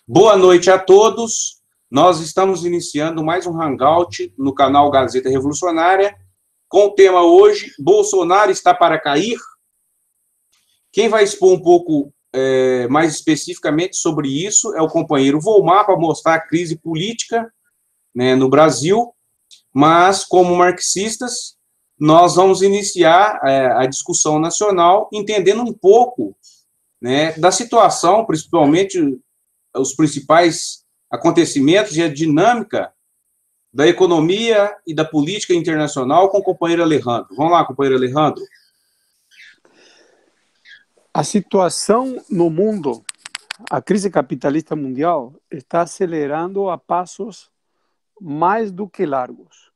Boa noite a todos. Nós estamos iniciando mais um Hangout no canal Gazeta Revolucionária, com o tema hoje, Bolsonaro está para cair? Quem vai expor um pouco mais especificamente sobre isso é o companheiro Volmar, para mostrar a crise política, né, no Brasil, mas como marxistas, nós vamos iniciar a discussão nacional, entendendo um pouco, né, da situação, principalmente os principais acontecimentos e a dinâmica da economia e da política internacional com o companheiro Alejandro. Vamos lá, companheiro Alejandro. A situação no mundo, a crise capitalista mundial, está acelerando a passos mais do que largos.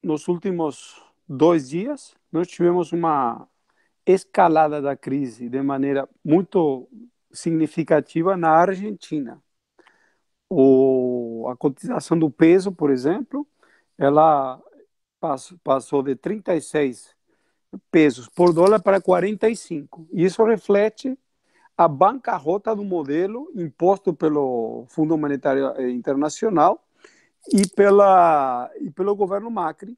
Nos últimos 2 dias, nós tivemos uma escalada da crise de maneira muito significativa na Argentina. A cotização do peso, por exemplo, ela passou de 36 pesos por dólar para 45. E isso reflete a bancarrota do modelo imposto pelo Fundo Monetário Internacional e pelo governo Macri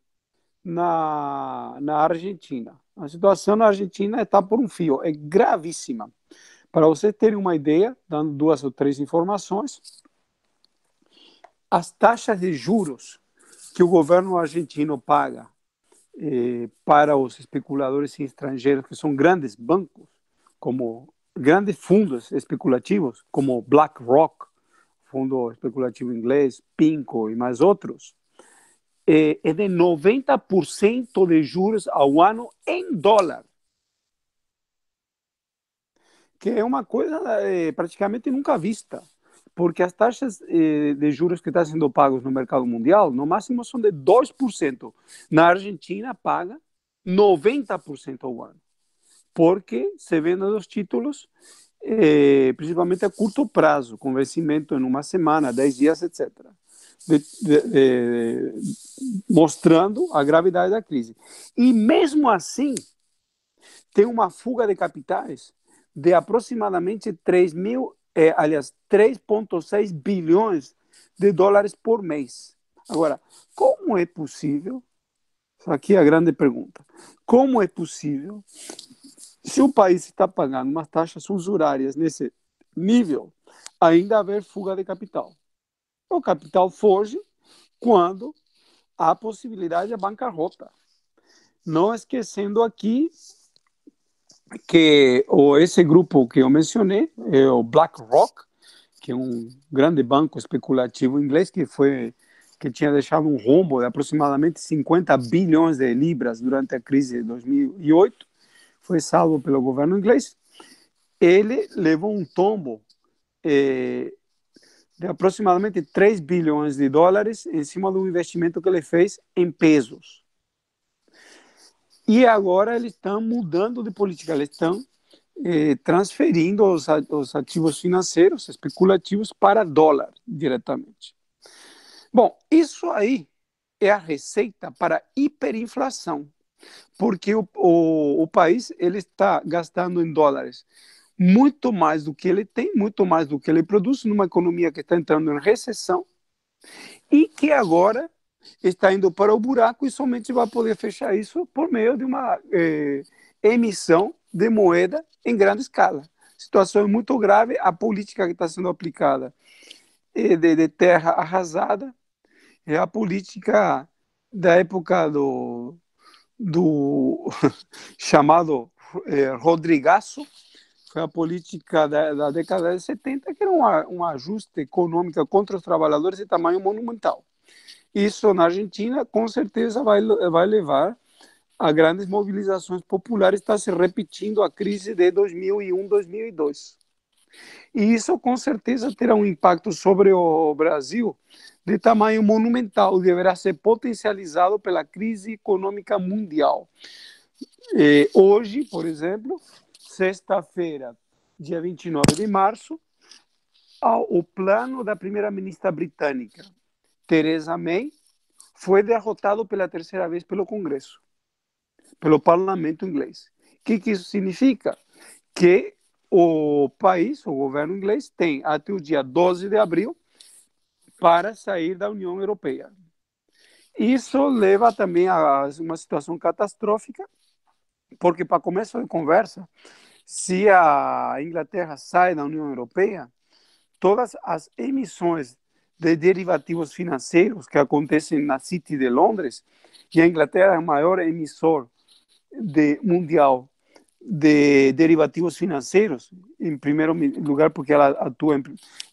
na Argentina. A situação na Argentina está por um fio, é gravíssima. Para você ter uma ideia, dando 2 ou 3 informações, as taxas de juros que o governo argentino paga para os especuladores estrangeiros, que são grandes bancos, como grandes fundos especulativos, como BlackRock, fundo especulativo inglês, PIMCO e mais outros, é de 90% de juros ao ano em dólar. Que é uma coisa praticamente nunca vista, porque as taxas de juros que estão sendo pagos no mercado mundial, no máximo são de 2%. Na Argentina, paga 90% ao ano, porque se vendem os títulos, principalmente a curto prazo, com vencimento em uma semana, 10 dias, etc., mostrando a gravidade da crise. E mesmo assim, tem uma fuga de capitais de aproximadamente 3,6 bilhões de dólares por mês. Agora, como é possível? Aqui é a grande pergunta. Como é possível, se o país está pagando umas taxas usurárias nesse nível, ainda haver fuga de capital? O capital foge quando há possibilidade de bancarrota. Não esquecendo aqui que esse grupo que eu mencionei, é o BlackRock, que é um grande banco especulativo inglês que tinha deixado um rombo de aproximadamente 50 bilhões de libras durante a crise de 2008, foi salvo pelo governo inglês. Ele levou um tombo de aproximadamente 3 bilhões de dólares em cima do investimento que ele fez em pesos. E agora eles estão mudando de política, eles estão transferindo os ativos financeiros especulativos para dólar diretamente. Bom, isso aí é a receita para hiperinflação, porque o país ele está gastando em dólares muito mais do que ele tem, muito mais do que ele produz, numa economia que está entrando em recessão e que agora está indo para o buraco e somente vai poder fechar isso por meio de uma emissão de moeda em grande escala. A situação é muito grave, a política que está sendo aplicada de terra arrasada é a política da época do chamado Rodrigaço, foi a política da década de 70, que era um ajuste econômico contra os trabalhadores de tamanho monumental. Isso na Argentina, com certeza, vai levar a grandes mobilizações populares. Está se repetindo a crise de 2001, 2002. E isso, com certeza, terá um impacto sobre o Brasil de tamanho monumental, deverá ser potencializado pela crise econômica mundial. Hoje, por exemplo, sexta-feira, dia 29 de março, o plano da primeira-ministra britânica, Theresa May, foi derrotado pela terceira vez pelo Congresso, pelo parlamento inglês. O que isso significa? Que o país, o governo inglês, tem até o dia 12 de abril para sair da União Europeia. Isso leva também a uma situação catastrófica, porque, para começo de conversa, se a Inglaterra sai da União Europeia, todas as emissões de derivativos financeiros que acontecem na City de Londres, e a Inglaterra é o maior emissor mundial de derivativos financeiros, em primeiro lugar porque ela atua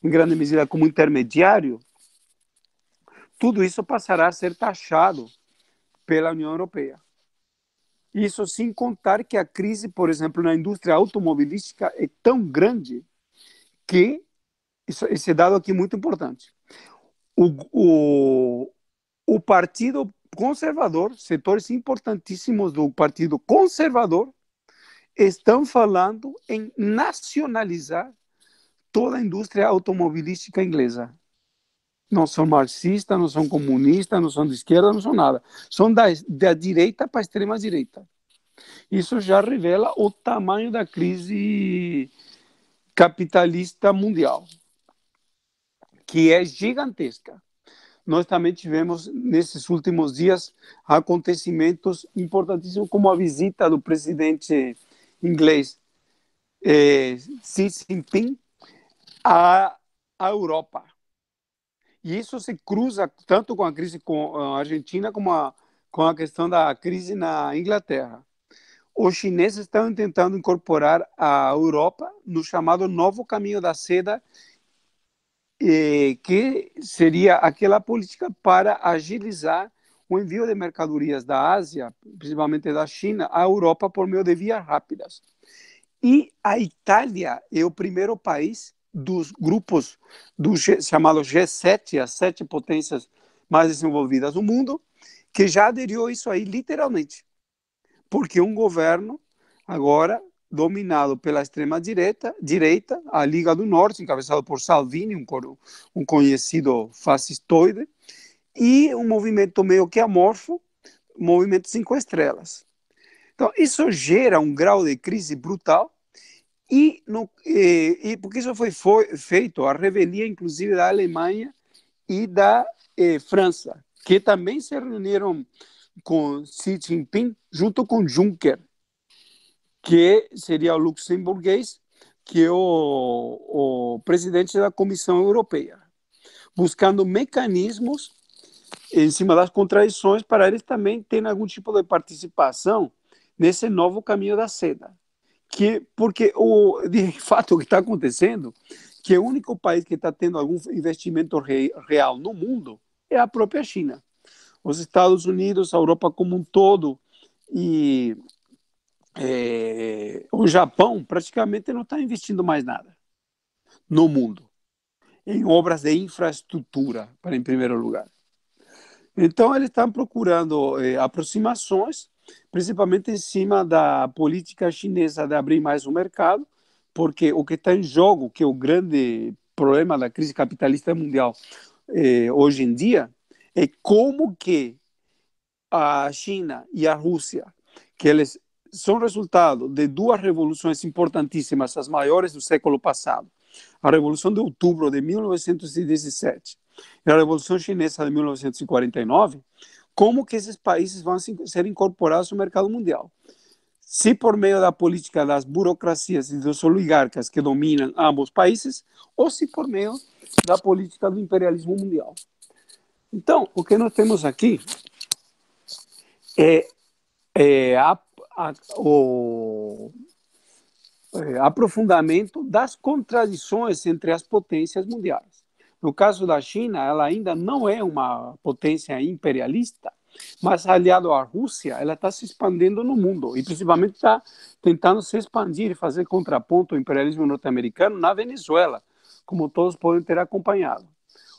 em grande medida como intermediário, tudo isso passará a ser taxado pela União Europeia. Isso sem contar que a crise, por exemplo, na indústria automobilística é tão grande que, esse dado aqui é muito importante, o Partido Conservador, setores importantíssimos do Partido Conservador, estão falando em nacionalizar toda a indústria automobilística inglesa. Não são marxistas, não são comunistas, não são de esquerda, não são nada. São da direita para a extrema direita. Isso já revela o tamanho da crise capitalista mundial, que é gigantesca. Nós também tivemos, nesses últimos dias, acontecimentos importantíssimos, como a visita do presidente inglês Xi Jinping à Europa. E isso se cruza tanto com a crise com a Argentina como com a questão da crise na Inglaterra. Os chineses estão tentando incorporar a Europa no chamado novo caminho da seda, que seria aquela política para agilizar o envio de mercadorias da Ásia, principalmente da China, à Europa por meio de vias rápidas. E a Itália é o primeiro país dos grupos chamados G7, as 7 potências mais desenvolvidas do mundo, que já aderiu a isso aí literalmente. Porque um governo agora dominado pela extrema-direita, a Liga do Norte, encabeçado por Salvini, um conhecido fascistoide, e um movimento meio que amorfo, o Movimento 5 Estrelas. Então, isso gera um grau de crise brutal, e porque isso foi feito a revelia, inclusive, da Alemanha e da França, que também se reuniram com Xi Jinping, junto com Juncker, que seria o luxemburguês, que é o presidente da Comissão Europeia, buscando mecanismos em cima das contradições para eles também terem algum tipo de participação nesse novo caminho da seda. Porque, de fato, o que está acontecendo, que o único país que está tendo algum investimento real no mundo é a própria China. Os Estados Unidos, a Europa como um todo e o Japão praticamente não está investindo mais nada no mundo, em obras de infraestrutura, para em primeiro lugar. Então, eles estão procurando aproximações, principalmente em cima da política chinesa de abrir mais o mercado, porque o que está em jogo, que é o grande problema da crise capitalista mundial hoje em dia, é como que a China e a Rússia, que eles são resultado de 2 revoluções importantíssimas, as maiores do século passado, a Revolução de Outubro de 1917 e a Revolução Chinesa de 1949, como que esses países vão ser incorporados ao mercado mundial. Se por meio da política das burocracias e dos oligarcas que dominam ambos países, ou se por meio da política do imperialismo mundial. Então, o que nós temos aqui é o aprofundamento das contradições entre as potências mundiais. No caso da China, ela ainda não é uma potência imperialista, mas aliado à Rússia, ela está se expandindo no mundo e principalmente está tentando se expandir e fazer contraponto ao imperialismo norte-americano na Venezuela, como todos podem ter acompanhado,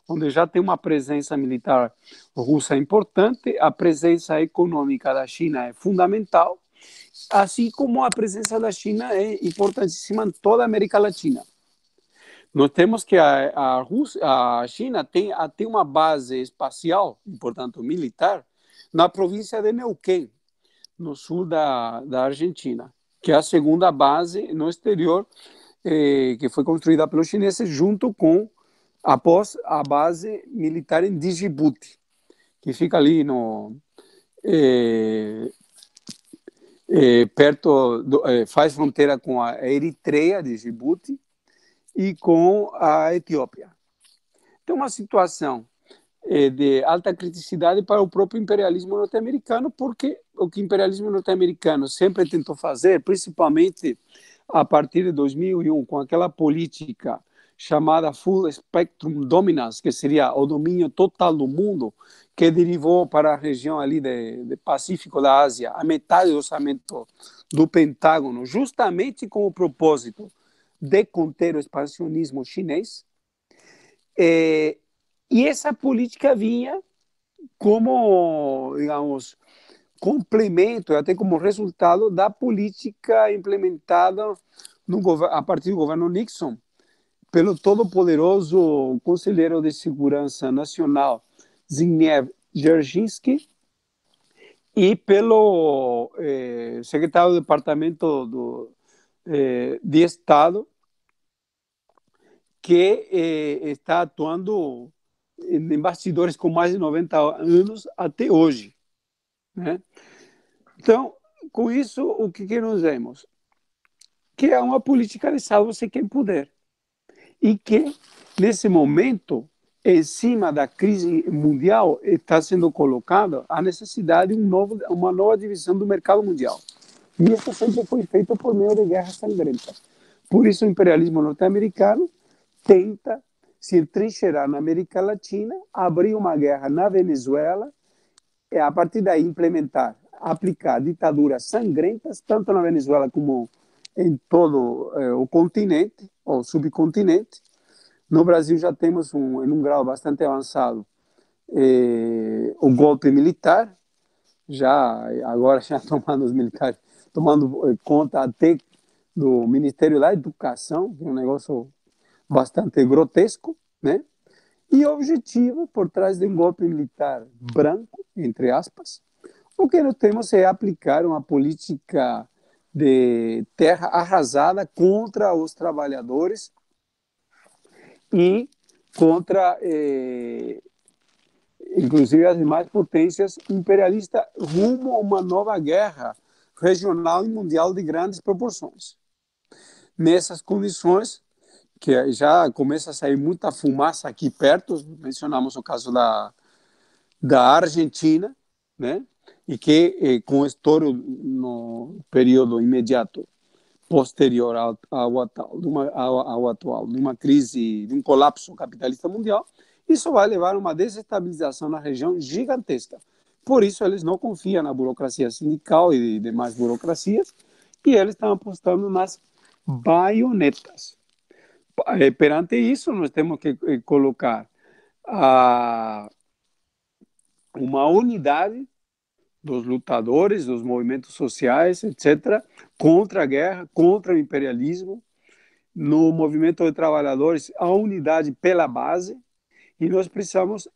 onde já tem uma presença militar russa importante, a presença econômica da China é fundamental, assim como a presença da China é importantíssima em toda a América Latina. Nós temos que a China tem uma base espacial, portanto militar, na província de Neuquén, no sul da Argentina, que é a segunda base no exterior que foi construída pelos chineses junto com, após a base militar em Djibouti, que fica ali no, perto, faz fronteira com a Eritreia de Djibouti e com a Etiópia. Então, uma situação de alta criticidade para o próprio imperialismo norte-americano, porque o que o imperialismo norte-americano sempre tentou fazer, principalmente a partir de 2001, com aquela política chamada Full Spectrum Dominance, que seria o domínio total do mundo, que derivou para a região ali de Pacífico da Ásia a metade do orçamento do Pentágono, justamente com o propósito de conter o expansionismo chinês. E essa política vinha como, digamos, complemento, até como resultado da política implementada a partir do governo Nixon, pelo todo-poderoso conselheiro de Segurança Nacional, Zbigniew Brzezinski, e pelo secretário do Departamento de Estado, que está atuando em bastidores com mais de 90 anos até hoje, né? Então, com isso, o que nós vemos? Que é uma política de salva-se quem puder. E que, nesse momento, em cima da crise mundial, está sendo colocada a necessidade de uma nova divisão do mercado mundial. E isso sempre foi feito por meio de guerras sangrentas. Por isso, o imperialismo norte-americano tenta se entrincheirar na América Latina, abrir uma guerra na Venezuela, e a partir daí aplicar ditaduras sangrentas, tanto na Venezuela como em todo o continente, ou subcontinente. No Brasil já temos, em um grau bastante avançado, o golpe militar, agora já tomando os militares, tomando conta até do Ministério da Educação, que é um negócio bastante grotesco, né? E o objetivo, por trás de um golpe militar branco, entre aspas, o que nós temos é aplicar uma política de terra arrasada contra os trabalhadores e contra, inclusive, as demais potências imperialistas, rumo a uma nova guerra regional e mundial de grandes proporções. Nessas condições, que já começa a sair muita fumaça aqui perto, mencionamos o caso da Argentina, né? E que com estouro no período imediato posterior ao atual, de uma crise, de um colapso capitalista mundial, isso vai levar a uma desestabilização na região gigantesca. Por isso, eles não confiam na burocracia sindical e demais burocracias, e eles estão apostando nas baionetas. Perante isso, nós temos que colocar uma unidade dos lutadores, dos movimentos sociais, etc., contra a guerra, contra o imperialismo. No movimento de trabalhadores, a unidade pela base, e nós precisamos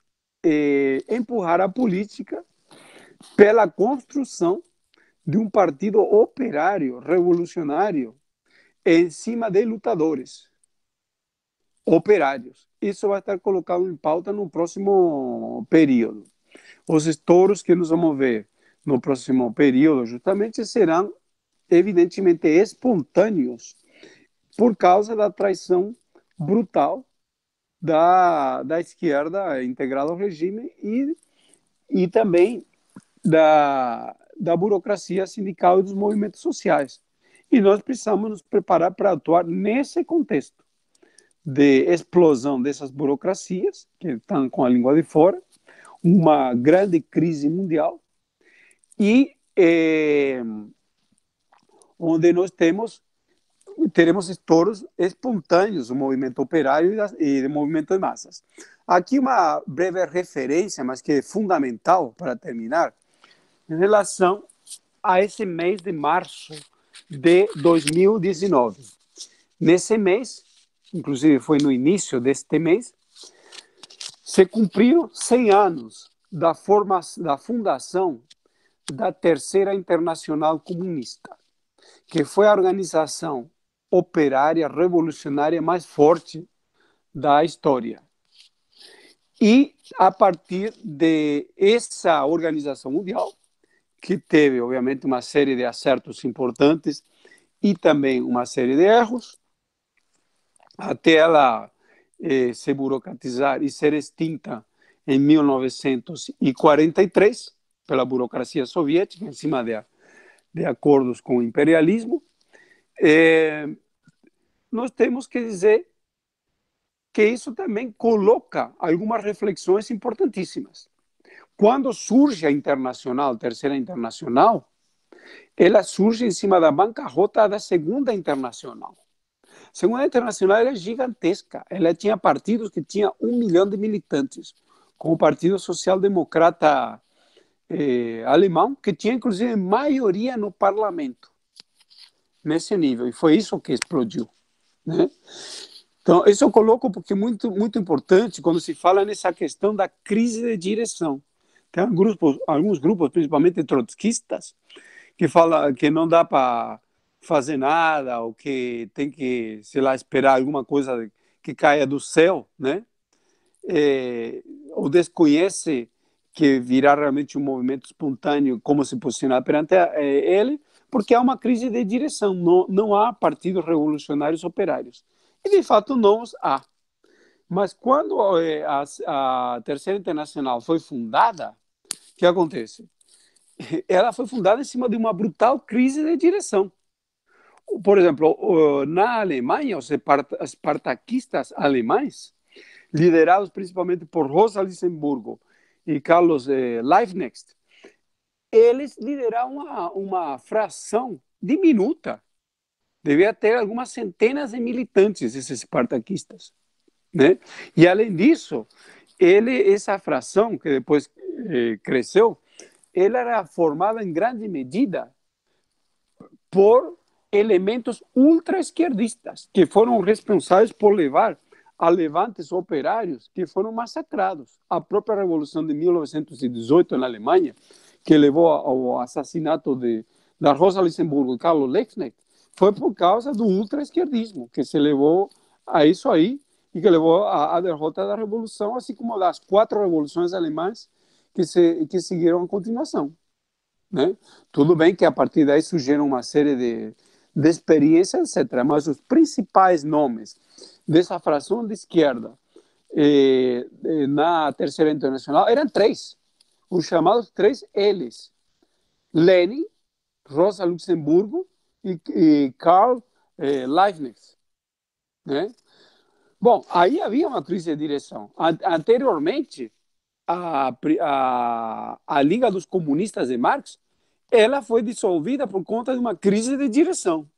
empurrar a política pela construção de um partido operário, revolucionário, em cima de lutadores operários. Isso vai estar colocado em pauta no próximo período. Os estouros que nós vamos ver no próximo período justamente serão evidentemente espontâneos por causa da traição brutal da esquerda integrada ao regime e também da burocracia sindical e dos movimentos sociais. E nós precisamos nos preparar para atuar nesse contexto de explosão dessas burocracias, que estão com a língua de fora, uma grande crise mundial, e onde nós teremos estouros espontâneos do movimento operário e do movimento de massas. Aqui uma breve referência, mas que é fundamental para terminar, em relação a esse mês de março de 2019. Nesse mês, inclusive foi no início deste mês, se cumpriram 100 anos da fundação da Terceira Internacional Comunista, que foi a organização operária revolucionária mais forte da história. E a partir dessa organização mundial, que teve, obviamente, uma série de acertos importantes e também uma série de erros, até ela se burocratizar e ser extinta em 1943 pela burocracia soviética, em cima de acordos com o imperialismo. Nós temos que dizer que isso também coloca algumas reflexões importantíssimas. Quando surge a Internacional, a Terceira Internacional, ela surge em cima da bancarrota da Segunda Internacional. A Segunda Internacional era gigantesca. Ela tinha partidos que tinham 1 milhão de militantes, como o Partido Social Democrata alemão, que tinha inclusive maioria no parlamento, nesse nível. E foi isso que explodiu, né? Então, isso eu coloco porque é muito, muito importante quando se fala nessa questão da crise de direção. Tem alguns grupos, principalmente trotskistas, que falam que não dá para fazer nada, ou que tem que, sei lá, esperar alguma coisa que caia do céu, né? Ou desconhece que virá realmente um movimento espontâneo, como se posicionar perante ele, porque há uma crise de direção, não há partidos revolucionários operários. E, de fato, não os há. Mas quando a Terceira Internacional foi fundada, o que acontece? Ela foi fundada em cima de uma brutal crise de direção. Por exemplo, na Alemanha, os espartaquistas alemães, liderados principalmente por Rosa Luxemburgo e Carlos Liebknecht, eles lideraram uma fração diminuta. Devia ter algumas centenas de militantes, esses espartaquistas, né? E, além disso, essa fração, que depois cresceu, ela era formada em grande medida por elementos ultra-esquerdistas, que foram responsáveis por levar a levantes operários que foram massacrados. A própria Revolução de 1918 na Alemanha, que levou ao assassinato da Rosa Luxemburgo e Carlos Liebknecht, foi por causa do ultra-esquerdismo, que se levou a isso aí e que levou à derrota da Revolução, assim como das 4 revoluções alemãs que seguiram a continuação, né? Tudo bem que a partir daí surgiram uma série de experiências, etc. Mas os principais nomes dessa fração de esquerda na Terceira Internacional eram 3, os chamados 3 L's: Lenin, Rosa Luxemburgo e Karl Liebknecht, né? Bom, aí havia uma crise de direção. Anteriormente, a Liga dos Comunistas de Marx, ela foi dissolvida por conta de uma crise de direção.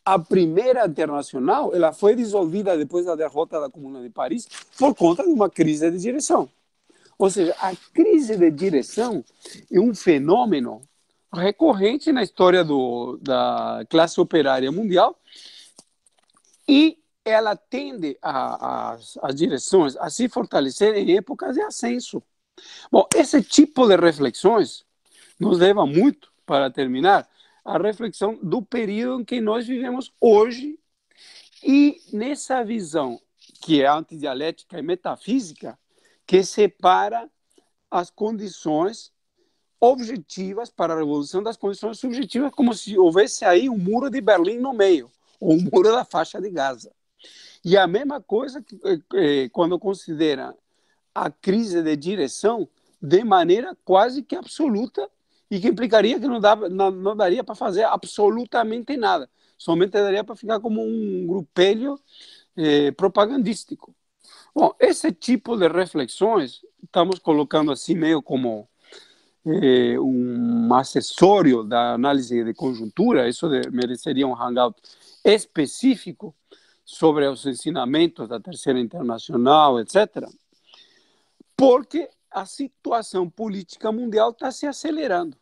A Primeira Internacional, ela foi dissolvida depois da derrota da Comuna de Paris por conta de uma crise de direção. Ou seja, a crise de direção é um fenômeno recorrente na história da classe operária mundial, e ela tende as direções a se fortalecer em épocas de ascenso. Bom, esse tipo de reflexões nos leva muito, para terminar, à reflexão do período em que nós vivemos hoje, e nessa visão que é antidialética e metafísica, que separa as condições objetivas para a revolução das condições subjetivas, como se houvesse aí um muro de Berlim no meio, ou um muro da faixa de Gaza. E a mesma coisa quando considera a crise de direção de maneira quase que absoluta, e que implicaria que não daria para fazer absolutamente nada, somente daria para ficar como um grupelho propagandístico. Bom, esse tipo de reflexões estamos colocando assim meio como um acessório da análise de conjuntura. Isso mereceria um hangout específico sobre os ensinamentos da Terceira Internacional, etc., porque a situação política mundial está se acelerando.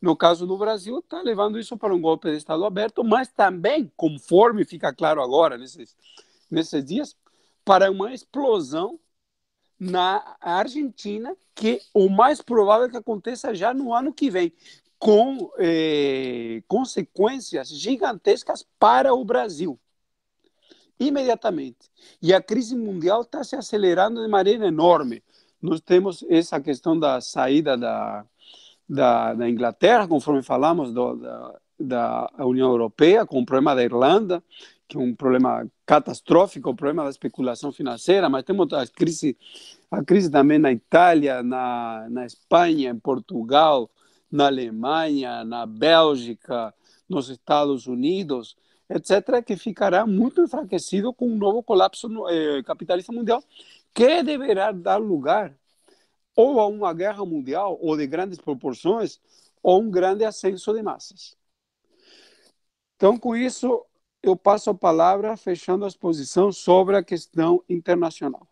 No caso do Brasil, está levando isso para um golpe de Estado aberto, mas também, conforme fica claro agora, nesses dias, para uma explosão na Argentina, que o mais provável é que aconteça já no ano que vem, com consequências gigantescas para o Brasil, imediatamente. E a crise mundial está se acelerando de maneira enorme. Nós temos essa questão da saída da Inglaterra, conforme falamos, da União Europeia, com o problema da Irlanda, que é um problema catastrófico, o problema da especulação financeira, mas temos a crise também na Itália, na Espanha, em Portugal, na Alemanha, na Bélgica, nos Estados Unidos, etc., que ficará muito enfraquecido com um novo colapso capitalista mundial, que deverá dar lugar ou a uma guerra mundial, ou de grandes proporções, ou um grande ascenso de massas. Então, com isso, eu passo a palavra, fechando a exposição sobre a questão internacional.